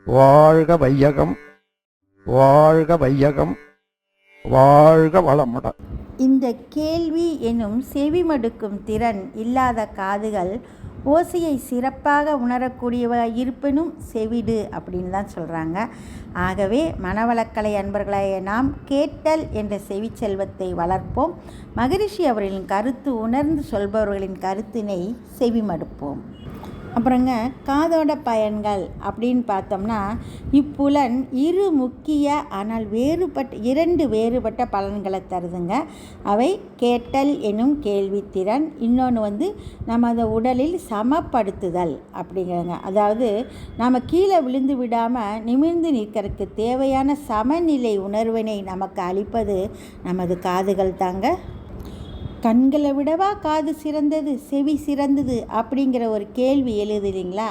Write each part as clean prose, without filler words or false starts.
வாழ்க வையகம், வாழ்க வையகம், வாழ்க வளமுடன். இந்த கேள்வி எனும் செவிமடுக்கும் திறன் இல்லாத காதுகள் ஓசையை சிறப்பாக உணரக்கூடியவராக இருப்பினும் செவிடு அப்படின்னு தான் சொல்கிறாங்க. ஆகவே மனவளக்கலை அன்பர்களாய நாம் கேட்டல் என்ற செவிச்செல்வத்தை வளர்ப்போம். மகரிஷி அவர்களின் கருத்து உணர்ந்து சொல்பவர்களின் கருத்தினை செவிமடுப்போம். அப்புறங்க காதோட பயன்கள் அப்படின்னு பார்த்தோம்னா, இப்புலன் இரு முக்கிய ஆனால் இரண்டு வேறுபட்ட பலன்களை தருதுங்க. அவை கேட்டல் எனும் கேள்வித்திறன், இன்னொன்று நமது உடலில் சமப்படுத்துதல் அப்படிங்கிறங்க. அதாவது நம்ம கீழே விழுந்து விடாமல் நிமிர்ந்து நிற்கிறதுக்கு தேவையான சமநிலை உணர்வினை நமக்கு அளிப்பது நமது காதுகள் தாங்க. கண்களை விடவா காது சிறந்தது, செவி சிறந்தது அப்படிங்கிற ஒரு கேள்வி எழுது இல்லைங்களா?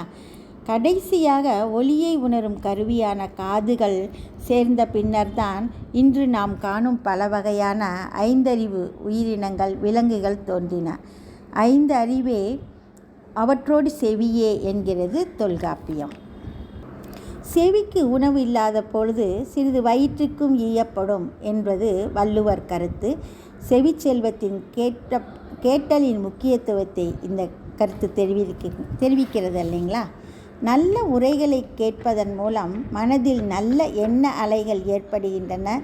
கடைசியாக ஒலியை உணரும் கருவியான காதுகள் சேர்ந்த பின்னர்தான் இன்று நாம் காணும் பல வகையான ஐந்தறிவு உயிரினங்கள், விலங்குகள் தோன்றின. 5 அறிவே அவற்றோடு செவியே என்கிறது தொல்காப்பியம். செவிக்கு உணவு இல்லாத பொழுது சிறிது வயிற்றுக்கும் ஈயப்படும் என்பது வள்ளுவர் கருத்து. செவிச்செல்வத்தின் கேட்டலின் முக்கியத்துவத்தை இந்த கருத்து தெரிவிக்கிறது இல்லைங்களா? நல்ல உரைகளை கேட்பதன் மூலம் மனதில் நல்ல எண்ண அலைகள் ஏற்படுகின்றன.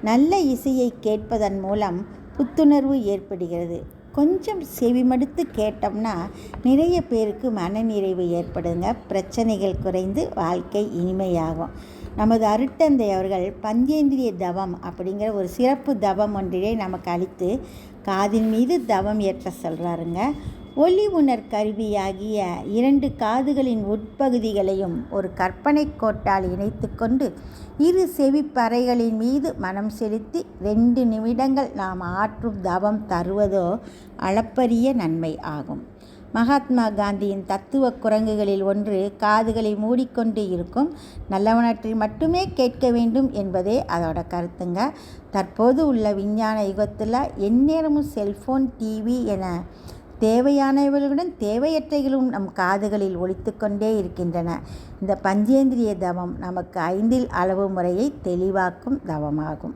நல்ல இசையை கேட்பதன் மூலம் புத்துணர்வு ஏற்படுகிறது. கொஞ்சம் செவிமடுத்து கேட்டோம்னா நிறைய பேருக்கு மனநிறைவு ஏற்படுங்க. பிரச்சனைகள் குறைந்து வாழ்க்கை இனிமையாகும். நமது அருட்தந்தை அவர்கள் பஞ்சேந்திரிய தவம் அப்படிங்கிற ஒரு சிறப்பு தவம் ஒன்றிலே நமக்கு அளித்து காதின் மீது தவம் ஏற்ற சொல்கிறாருங்க. ஒலி உணர் கருவியாகிய 2 காதுகளின் உட்பகுதிகளையும் ஒரு கற்பனை கோட்டால் இணைத்து கொண்டு இரு செவிப்பறைகளின் மீது மனம் செலுத்தி 2 நிமிடங்கள் நாம் ஆற்றும் தவம் தருவதோ அளப்பரிய நன்மை ஆகும். மகாத்மா காந்தியின் தத்துவ குரங்குகளில் ஒன்று காதுகளை மூடிக்கொண்டு இருக்கும் நல்லவனற்றை மட்டுமே கேட்க வேண்டும் என்பதே அதோட கருத்துங்க. தற்போது உள்ள விஞ்ஞான யுகத்தில் எந்நேரமும் செல்ஃபோன், டிவி என தேவையானவர்களுடன் தேவையற்றைகளும் நம் காதுகளில் ஒலித்து கொண்டே இருக்கின்றன. இந்த பஞ்சேந்திரிய தவம் நமக்கு 5 அளவு முறையை தெளிவாக்கும் தவமாகும்.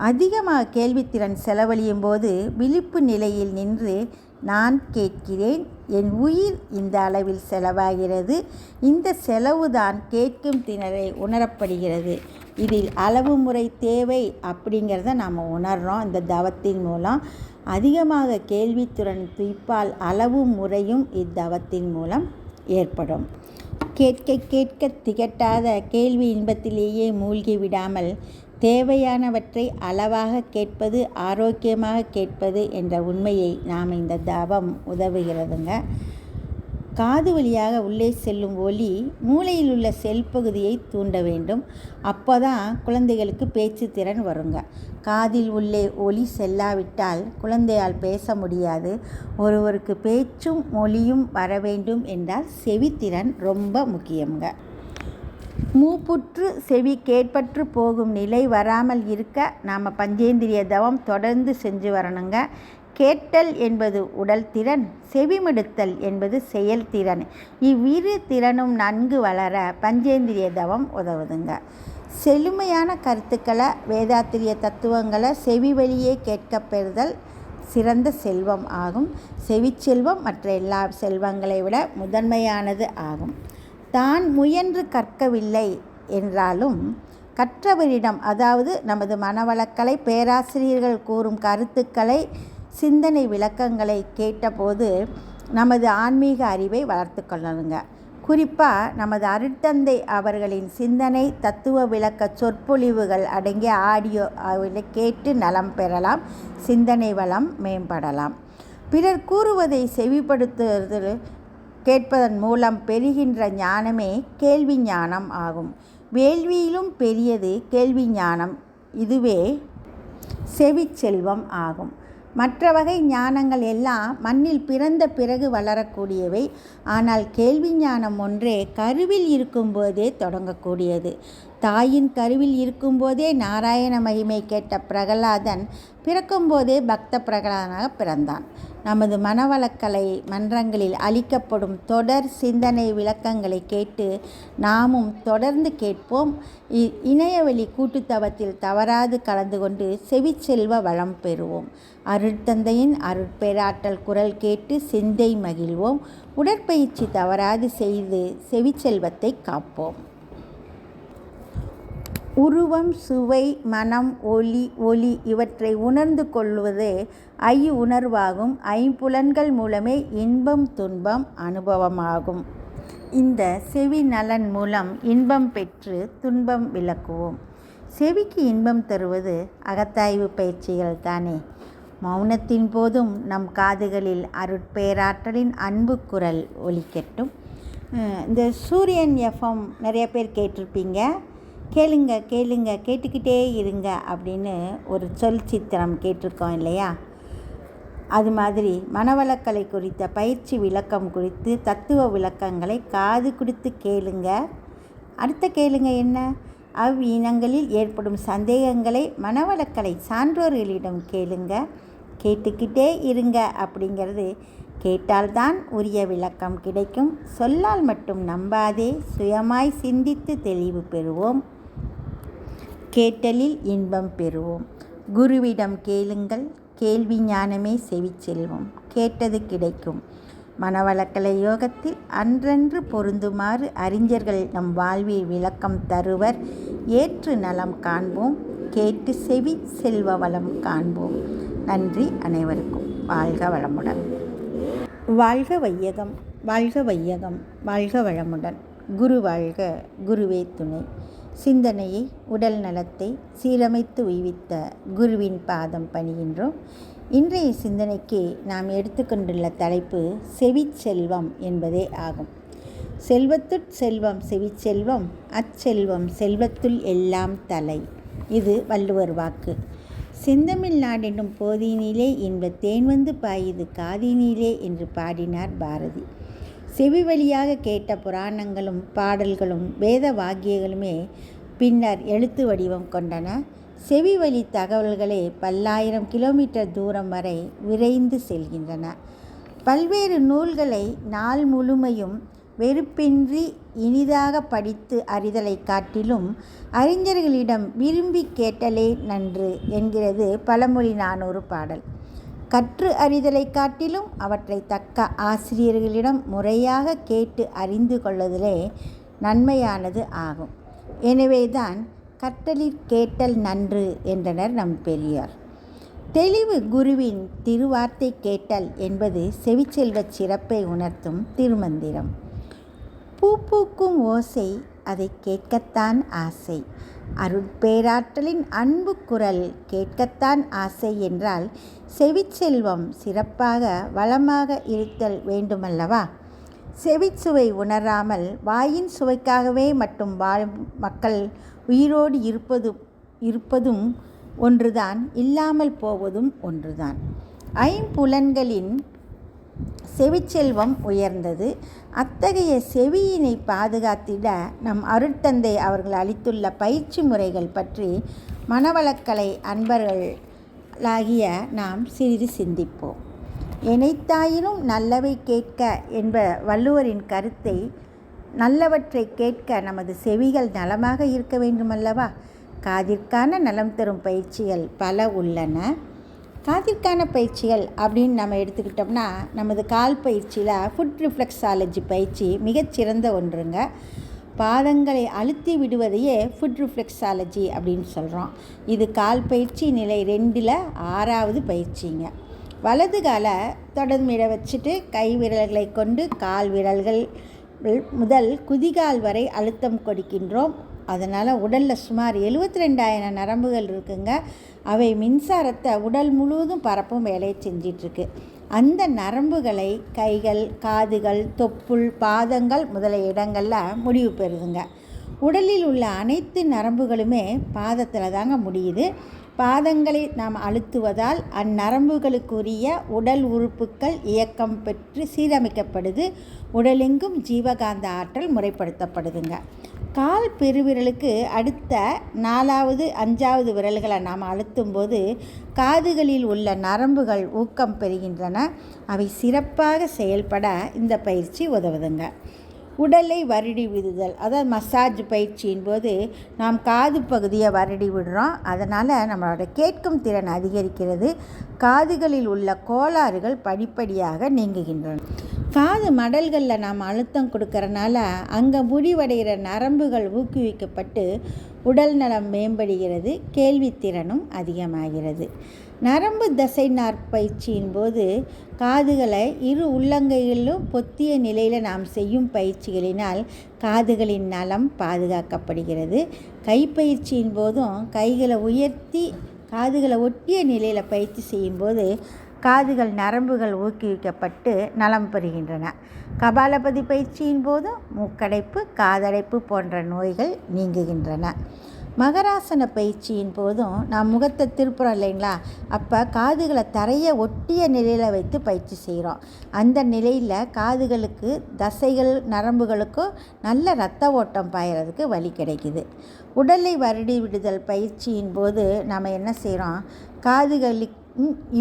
அதிகமாக கேள்வித்திறன் செலவழியும் போது விழிப்பு நிலையில் நின்று நான் கேட்கிறேன், என் உயிர் இந்த அளவில் செலவாகிறது, இந்த செலவுதான் கேட்கும் திணறை உணரப்படுகிறது. இதில் அளவு முறை தேவை அப்படிங்கிறத நாம் உணர்கிறோம். இந்த தவத்தின் மூலம் அதிகமாக கேள்வித்திறன் துய்ப்பால் அளவு முறையும் இத்தவத்தின் மூலம் ஏற்படும். கேட்க கேட்க திகட்டாத கேள்வி இன்பத்திலேயே மூழ்கி விடாமல் தேவையானவற்றை அளவாக கேட்பது, ஆரோக்கியமாக கேட்பது என்ற உண்மையை நாம் இந்த தவம் உதவுகிறதுங்க. காது வழியாக உள்ளே செல்லும் ஒலி மூளையில் உள்ள செல் பகுதியை தூண்ட வேண்டும். அப்போ தான் குழந்தைகளுக்கு பேச்சு திறன் வருங்க. காதில் உள்ளே ஒலி செல்லாவிட்டால் குழந்தையால் பேச முடியாது. ஒருவருக்கு பேச்சும் மொழியும் வர வேண்டும் என்றால் செவித்திறன் ரொம்ப முக்கியங்க. மூப்புற்று செவி கேட்பற்று போகும் நிலை வராமல் இருக்க நாம் பஞ்சேந்திரிய தவம் தொடர்ந்து செஞ்சு வரணுங்க. கேட்டல் என்பது உடல் திறன், செவிமடுத்தல் என்பது செயல்திறன். இவ்விரு திறனும் நன்கு வளர பஞ்சேந்திரிய தவம் உதவுதுங்க. செழுமையான கருத்துக்களை, வேதாத்திரிய தத்துவங்களை செவி வழியே கேட்க பெறுதல் சிறந்த செல்வம் ஆகும். செவிச்செல்வம் மற்ற எல்லா செல்வங்களை விட முதன்மையானது ஆகும். தான் முயன்று கற்கவில்லை என்றாலும் கற்றவரிடம், அதாவது நமது மனவளக்கலை பேராசிரியர்கள் கூறும் கருத்துக்களை, சிந்தனை விளக்கங்களை கேட்டபோது நமது ஆன்மீக அறிவை வளர்த்து கொள்ளணுங்க. குறிப்பாக நமது அருட்தந்தை அவர்களின் சிந்தனை தத்துவ விளக்க சொற்பொழிவுகள் அடங்கிய ஆடியோ கேட்டு நலம் பெறலாம், சிந்தனை வளம் மேம்படலாம். பிறர் கூறுவதை செவிப்படுத்துவது கேட்பதன் மூலம் பெறுகின்ற ஞானமே கேள்வி ஞானம் ஆகும். வேள்வியிலும் பெரியது கேள்வி ஞானம். இதுவே செவிச்செல்வம் ஆகும். மற்ற வகை ஞானங்கள் எல்லாம் மண்ணில் பிறந்த பிறகு வளரக்கூடியவை. ஆனால் கேள்வி ஞானம் ஒன்றே கருவில் இருக்கும்போதே தொடங்கக்கூடியது. தாயின் கருவில் இருக்கும்போதே நாராயண மகிமை கேட்ட பிரகலாதன் பிறக்கும்போதே பக்த பிரகலாதனாக பிறந்தான். நமது மனவளக்கலை மன்றங்களில் அளிக்கப்படும் தொடர் சிந்தனை விளக்கங்களை கேட்டு நாமும் தொடர்ந்து கேட்போம். இணையவழி கூட்டுத்தவத்தில் தவறாது கலந்து கொண்டு செவிச்செல்வ வளம் பெறுவோம். அருட்தந்தையின் அருட்பேராற்றல் குரல் கேட்டு சிந்தை மகிழ்வோம். உடற்பயிற்சி தவறாது செய்து செவிச்செல்வத்தை காப்போம். உருவம், சுவை, மனம், ஒலி இவற்றை உணர்ந்து கொள்வதே உணர்வாகும். ஐம்புலன்கள் மூலமே இன்பம் துன்பம் அனுபவமாகும். இந்த செவி நலன் மூலம் இன்பம் பெற்று துன்பம் விலக்குவோம். செவிக்கு இன்பம் தருவது அகத்தாய்வு பயிற்சிகள் தானே. மௌனத்தின் போதும் நம் காதுகளில் அருட்பேராற்றலின் அன்பு குரல் ஒலிக்கட்டும். இந்த சூரியன் எஃப்எம் நிறைய பேர் கேட்டிருப்பீங்க. கேளுங்க கேளுங்க கேட்டுக்கிட்டே இருங்க அப்படின்னு ஒரு சொல் சித்திரம் கேட்டிருக்கோம் இல்லையா? அது மாதிரி மனவளக்கலை குறித்த பயிற்சி விளக்கம் குறித்து தத்துவ விளக்கங்களை காது கொடுத்து கேளுங்க. அடுத்த கேளுங்க என்ன? அவ்வினங்களில் ஏற்படும் சந்தேகங்களை மனவளக்கலை சான்றோர்களிடம் கேளுங்க. கேட்டுக்கிட்டே இருங்க அப்படிங்கிறது கேட்டால்தான் உரிய விளக்கம் கிடைக்கும். சொல்லால் மட்டும் நம்பாதே, சுயமாய் சிந்தித்து தெளிவு பெறுவோம். கேட்டலில் இன்பம் பெறுவோம். குருவிடம் கேளுங்கள், கேள்வி ஞானமே செவிச்செல்வம். கேட்டது கிடைக்கும். மனவளக்கலை யோகத்தில் அன்றன்று பொருந்துமாறு அறிஞர்கள் நம் வாழ்வில் விளக்கம் தருவர். ஏற்று நலம் காண்போம், கேட்டு செவி செல்வ வளம் காண்போம். நன்றி அனைவருக்கும். வாழ்க வளமுடன். வாழ்க வையகம், வாழ்க வையகம், வாழ்க வளமுடன். குரு வாழ்க, குருவே துணை. சிந்தனையை, உடல் நலத்தை சீரமைத்து உய்வித்த குருவின் பாதம் பணிகின்றோம். இன்றைய சிந்தனைக்கு நாம் எடுத்துக்கொண்டுள்ள தலைப்பு செவிச்செல்வம் என்பதே ஆகும். செல்வத்துட் செல்வம் செவிச்செல்வம், அச்செல்வம் செல்வத்துள் எல்லாம் தலை. இது வள்ளுவர் வாக்கு. செந்தமிழ் நாடென்னும் போதினிலே இன்ப தேன் வந்து பாயுது காதினிலே என்று பாடினார் பாரதி. செவி வழியாக கேட்ட புராணங்களும் பாடல்களும் வேத வாக்கியங்களுமே பின்னர் எழுத்து வடிவம் கொண்டன. செவி வழி தகவல்களே பல்லாயிரம் கிலோமீட்டர் தூரம் வரை விரைந்து செல்கின்றன. பல்வேறு நூல்களை நாள் முழுமையும் வெறுப்பின்றி இனிதாக படித்து அறிதலை காட்டிலும் அறிஞர்களிடம் விரும்பி கேட்டலே நன்று என்கிறது பழமொழி 400 பாடல். கற்று அறிதலை காட்டிலும் அவற்றை தக்க ஆசிரியர்களிடம் முறையாக கேட்டு அறிந்து கொள்ளுதலே நன்மையானது ஆகும். எனவேதான் கற்றலிற் கேட்டல் நன்று என்றனர் நம் பெரியார். தெளிவு குருவின் திருவார்த்தை கேட்டல் என்பது செவிச்செல்வச் சிறப்பை உணர்த்தும் திருமந்திரம். பூ பூக்கும் ஓசை, அதை கேட்கத்தான் ஆசை. அருட்பேராற்றலின் அன்பு குரல் கேட்கத்தான் ஆசை என்றால் செவிச்செல்வம் சிறப்பாக வளமாக இருத்தல் வேண்டுமல்லவா? செவிச்சுவை உணராமல் வாயின் சுவைக்காகவே மட்டும் வாழும் மக்கள் உயிரோடு இருப்பதும் ஒன்றுதான், இல்லாமல் போவதும் ஒன்றுதான். ஐம்புலன்களின் செவிச்செல்வம் உயர்ந்தது. அத்தகைய செவியினை பாதுகாத்திட நம் அருட்தந்தை அவர்கள் அளித்துள்ள பயிற்சி முறைகள் பற்றி மனவளக்கலை அன்பர்களாகிய நாம் சிறிது சிந்திப்போம். எனைத்தாயினும் நல்லவை கேட்க என்ப வள்ளுவரின் கருத்தை நல்லவற்றை கேட்க நமது செவிகள் நலமாக இருக்க வேண்டுமல்லவா? காதிற்கான நலம் தரும் பயிற்சிகள் பல உள்ளன. காதிற்கான பயிற்சிகள் அப்படின்னு நம்ம எடுத்துக்கிட்டோம்னா நமது கால் பயிற்சியில் ஃபுட் ரிஃப்ளெக்ஸாலஜி பயிற்சி மிகச்சிறந்த ஒன்றுங்க. பாதங்களை அழுத்தி விடுவதையே ஃபுட் ரிஃப்ளெக்ஸாலஜி அப்படின்னு சொல்கிறோம். இது கால் பயிற்சி நிலை 2ல் 6வது பயிற்சிங்க. வலது காலை தொடர்மிட வச்சுட்டு கை விரல்களை கொண்டு கால் விரல்கள் முதல் குதிகால் வரை அழுத்தம் கொடுக்கின்றோம். அதனால் உடலில் சுமார் 72,000 நரம்புகள் இருக்குங்க. அவை மின்சாரத்தை உடல் முழுவதும் பரப்பும் வேலையை செஞ்சிட்ருக்கு. அந்த நரம்புகளை கைகள், காதுகள், தொப்புள், பாதங்கள் முதலிய இடங்களில் முடிவு பெறுதுங்க. உடலில் உள்ள அனைத்து நரம்புகளுமே பாதத்தில் தாங்க முடியுது. பாதங்களை நாம் அழுத்துவதால் அந்நரம்புகளுக்குரிய உடல் உறுப்புகள் இயக்கம் பெற்று சீரமைக்கப்படுது. உடலெங்கும் ஜீவகாந்த ஆற்றல் முறைப்படுத்தப்படுதுங்க. கால் பெருவிரலுக்கு அடுத்த 4வது 5வது விரல்களை நாம் அழுத்தும்போது காதுகளில் உள்ள நரம்புகள் ஊக்கம் பெறுகின்றன. அவை சிறப்பாக செயல்பட இந்த பயிற்சி உதவுதுங்க. உடலை வருடி விடுதல், அதாவது மசாஜ் பயிற்சியின் போது நாம் காது பகுதியை வருடி விடுறோம். அதனால் நம்மளோட கேட்கும் திறன் அதிகரிக்கிறது. காதுகளில் உள்ள கோளாறுகள் படிப்படியாக நீங்குகின்றன. காது மடல்களில் நாம் அழுத்தம் கொடுக்கறனால அங்கே முடிவடைகிற நரம்புகள் ஊக்குவிக்கப்பட்டு உடல் நலம் மேம்படுகிறது, கேள்வித்திறனும் அதிகமாகிறது. நரம்பு தசை நாற்பயிற்சியின் போது காதுகளை இரு உள்ளங்கைகளிலும் பொத்திய நிலையில் நாம் செய்யும் பயிற்சிகளினால் காதுகளின் நலம் பாதுகாக்கப்படுகிறது. கைப்பயிற்சியின் போதும் கைகளை உயர்த்தி காதுகளை ஒட்டிய நிலையில் பயிற்சி செய்யும்போது காதுகள் நரம்புகள் ஊக்குவிக்கப்பட்டு நலம் பெறுகின்றன. கபாலபதி பயிற்சியின் போதும் மூக்கடைப்பு, காதடைப்பு போன்ற நோய்கள் நீங்குகின்றன. மகராசன பயிற்சியின் போதும் நாம் முகத்தை திருப்புறோம் இல்லைங்களா, அப்போ காதுகளை தரையை ஒட்டிய நிலையில் வைத்து பயிற்சி செய்கிறோம். அந்த நிலையில் காதுகளுக்கு தசைகள் நரம்புகளுக்கும் நல்ல இரத்த ஓட்டம் பாயறதுக்கு வழி கிடைக்குது. உடலை வருடி விடுதல் பயிற்சியின் போது நாம் என்ன செய்கிறோம், காதுகளுக்கு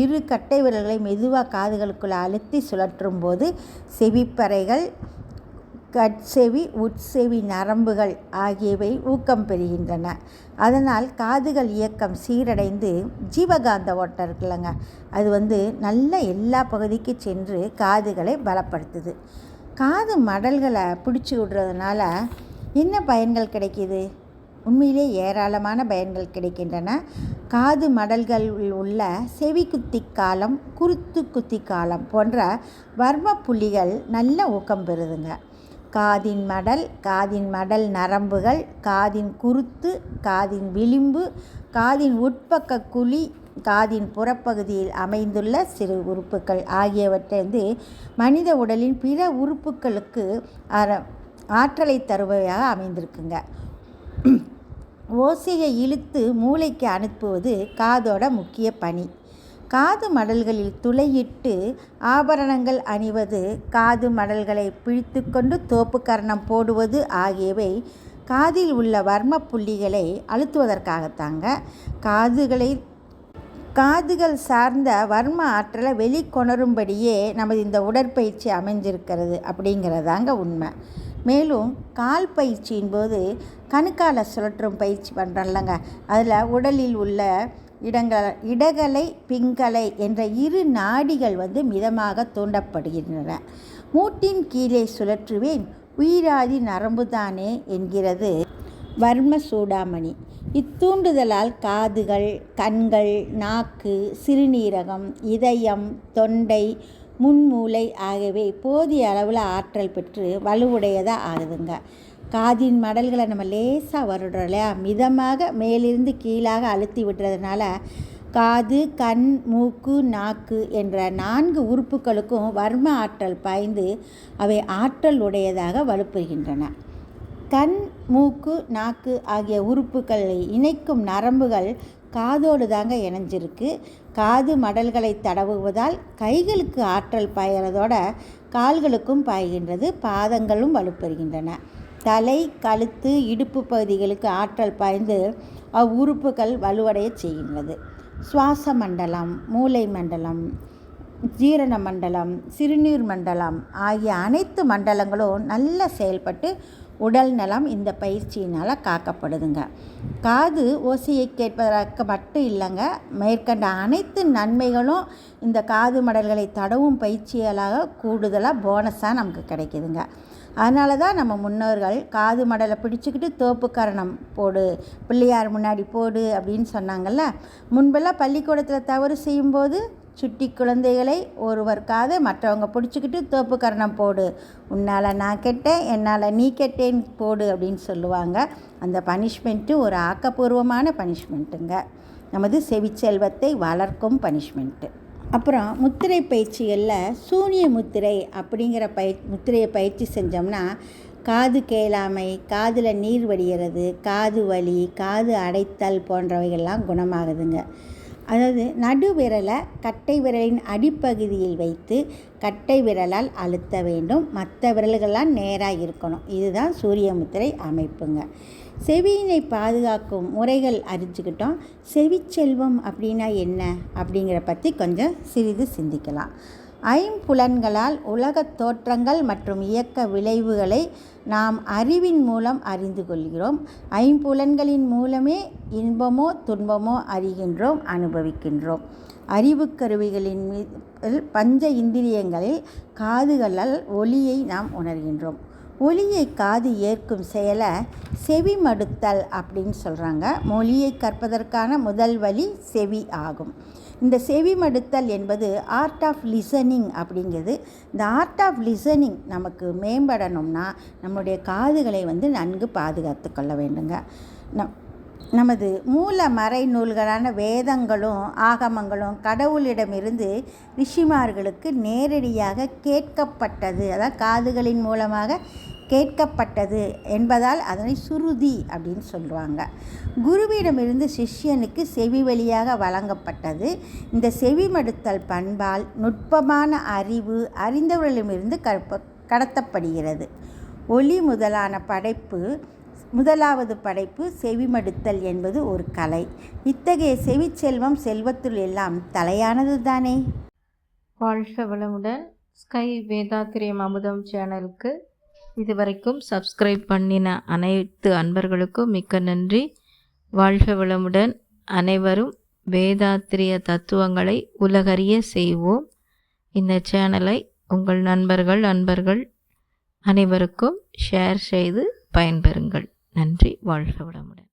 இரு கட்டை விரல்களை மெதுவாக காதுகளுக்குள்ளே அழுத்தி சுழற்றும் போது செவிப்பறைகள், கட்செவி, உட்செவி நரம்புகள் ஆகியவை ஊக்கம் பெறுகின்றன. அதனால் காதுகள் இயக்கம் சீரடைந்து ஜீவகாந்த ஓட்டம் இருக்குல்லங்க, அது நல்ல எல்லா பகுதிக்கு சென்று காதுகளை பலப்படுத்துது. காது மடல்களை பிடிச்சி விடுறதுனால என்ன பயன்கள் கிடைக்கிது? உண்மையிலே ஏராளமான பயன்கள் கிடைக்கின்றன. காது மடல்களில் உள்ள செவி குத்தி காலம், குருத்து குத்தி காலம் போன்ற வர்ம புள்ளிகள் நல்ல ஊக்கம் பெறுதுங்க. காதின் மடல் நரம்புகள், காதின் குருத்து, காதின் விளிம்பு, காதின் உட்பக்க குழி, காதின் புறப்பகுதியில் அமைந்துள்ள சிறு உறுப்புகள் ஆகியவற்றை மனித உடலின் பிற உறுப்புகளுக்கு ஆற்றலை தருவையாக அமைந்திருக்குங்க. ஓசையை இழுத்து மூளைக்கு அனுப்புவது காதோட முக்கிய பணி. காது மடல்களில் துளையிட்டு ஆபரணங்கள் அணிவது, காது மடல்களை பிடித்து கொண்டு தோப்பு கரணம் போடுவது ஆகியவை காதில் உள்ள வர்ம புள்ளிகளை அழுத்துவதற்காகத்தாங்க. காதுகள் சார்ந்த வர்ம ஆற்றலை வெளிக்கொணரும்படியே நமது இந்த உடற்பயிற்சி அமைஞ்சிருக்கிறது அப்படிங்கிறதாங்க உண்மை. மேலும் கால் பயிற்சியின் போது கணுக்கால சுழற்றும் பயிற்சி பண்ணுறோம்லங்க, அதில் உடலில் உள்ள இடகலை, பிங்கலை என்ற இரு நாடிகள் மிதமாக தூண்டப்படுகின்றன. மூட்டின் கீழே சுழற்றுவேன், உயிராதி நரம்புதானே என்கிறது வர்ம சூடாமணி. இத்தூண்டுதலால் காதுகள், கண்கள், நாக்கு, சிறுநீரகம், இதயம், தொண்டை, முன்மூளை ஆகியவை போதிய அளவில் ஆற்றல் பெற்று வலுவுடையதாக ஆகுதுங்க. காதின் மடல்களை நம்ம லேசாக வருடுறோம் இல்லையா, மிதமாக மேலிருந்து கீழாக அழுத்தி விடுறதுனால காது, கண், மூக்கு, நாக்கு என்ற 4 உறுப்புகளுக்கும் வர்ம ஆற்றல் பாய்ந்து அவை ஆற்றல் உடையதாக வலுப்பெறுகின்றன. கண், மூக்கு, நாக்கு ஆகிய உறுப்புகளை இணைக்கும் நரம்புகள் காதோடு தாங்க இணைஞ்சிருக்கு. காது மடல்களை தடவுவதால் கைகளுக்கு ஆற்றல் பாயறதோட கால்களுக்கும் பாய்கின்றது, பாதங்களும் வலுப்பெறுகின்றன. தலை, கழுத்து, இடுப்பு பகுதிகளுக்கு ஆற்றல் பாய்ந்து அவ்வுறுப்புகள் வலுவடைய செய்கின்றது. சுவாச மண்டலம், மூளை மண்டலம், ஜீரண மண்டலம், சிறுநீர் மண்டலம் ஆகிய அனைத்து மண்டலங்களும் நல்ல செயல்பட்டு உடல் நலம் இந்த பயிற்சியினால் காக்கப்படுதுங்க. காது ஓசையை கேட்பதற்கு மட்டும் இல்லைங்க, மேற்கண்ட அனைத்து நன்மைகளும் இந்த காது மடல்களை தடவும் பயிற்சிகளாக கூடுதலாக போனஸாக நமக்கு கிடைக்குதுங்க. அதனால தான் நம்ம முன்னோர்கள் காது மடலை பிடிச்சிக்கிட்டு தோப்பு கரணம் போடு, பிள்ளையார் முன்னாடி போடு அப்படின்னு சொன்னாங்கள்ல. முன்பெல்லாம் பள்ளிக்கூடத்தில் தவறு செய்யும்போது சுட்டி குழந்தைகளை ஒருவர் காதை மற்றவங்க பிடிச்சிக்கிட்டு தோப்பு கரணம் போடு, உன்னால் நான் கெட்டேன், என்னால் நீ கெட்டேன் போடு அப்படின்னு சொல்லுவாங்க. அந்த பனிஷ்மெண்ட்டு ஒரு ஆக்கப்பூர்வமான பனிஷ்மெண்ட்டுங்க, நமது செவிச்செல்வத்தை வளர்க்கும் பனிஷ்மெண்ட்டு. அப்புறம் முத்திரை பயிற்சிகளில் சூனிய முத்திரை அப்படிங்கிற முத்திரையை பயிற்சி செஞ்சோம்னா காது கேளாமை, காதில் நீர் வடிகிறது, காது வலி, காது அடைத்தல் போன்றவைகள்லாம் குணமாகுதுங்க. அதாவது நடுவிரலை கட்டை விரலின் அடிப்பகுதியில் வைத்து கட்டை விரலால் அழுத்த வேண்டும். மற்ற விரல்கள்லாம் நேராக இருக்கணும். இதுதான் சூரிய முத்திரை அமைப்புங்க. செவியினை பாதுகாக்கும் முறைகள் அறிஞ்சுக்கிட்டோம். செவிச்செல்வம் அப்படின்னா என்ன அப்படிங்கிற பற்றி கொஞ்சம் சிறிது சிந்திக்கலாம். ஐம்புலன்களால் உலகத் தோற்றங்கள் மற்றும் இயக்க விளைவுகளை நாம் அறிவின் மூலம் அறிந்து கொள்கிறோம். ஐம்புலன்களின் மூலமே இன்பமோ துன்பமோ அறிகின்றோம், அனுபவிக்கின்றோம். அறிவுக்கருவிகளின் பஞ்ச இந்திரியங்களில் காதுகளால் ஒலியை நாம் உணர்கின்றோம். ஒலியை காது ஏற்கும் செயலை செவிமடுத்தல் அப்படின்னு சொல்கிறாங்க. மொழியை கற்பதற்கான முதல் வழி செவி ஆகும். இந்த செவிமடுத்தல் என்பது ஆர்ட் ஆஃப் லிசனிங் அப்படிங்கிறது. இந்த ஆர்ட் ஆஃப் லிசனிங் நமக்கு மேம்படணும்னா நம்முடைய காதுகளை நன்கு பாதுகாத்து கொள்ள வேண்டுங்க. நமது மூல மறை நூல்களான வேதங்களும் ஆகமங்களும் கடவுளிடமிருந்து ரிஷிமார்களுக்கு நேரடியாக கேட்கப்பட்டது, அதாவது காதுகளின் மூலமாக கேட்கப்பட்டது என்பதால் அதனை சுருதி அப்படின்னு சொல்லுவாங்க. குருவிடமிருந்து சிஷ்யனுக்கு செவி வழியாக வழங்கப்பட்டது. இந்த செவிமடுத்தல் பண்பால் நுட்பமான அறிவு அறிந்தவர்களிடமிருந்து கடத்தப்படுகிறது. ஒளி முதலாவது படைப்பு செவிமடுத்தல் என்பது ஒரு கலை. இத்தகைய செவிச்செல்வம் செல்வத்துள் எல்லாம் தலையானது தானே. வாழ்க வளமுடன். ஸ்கை வேதாத்திரியம் அமுதம் சேனலுக்கு இதுவரைக்கும் சப்ஸ்கிரைப் பண்ணின அனைத்து அன்பர்களுக்கும் மிக்க நன்றி. வாழ்க வளமுடன். அனைவரும் வேதாத்திரிய தத்துவங்களை உலகறிய செய்வோம். இந்த சேனலை உங்கள் நண்பர்கள் அனைவருக்கும் ஷேர் செய்து பயன்பெறுங்கள். நன்றி. வாழ்க வளமுடன்.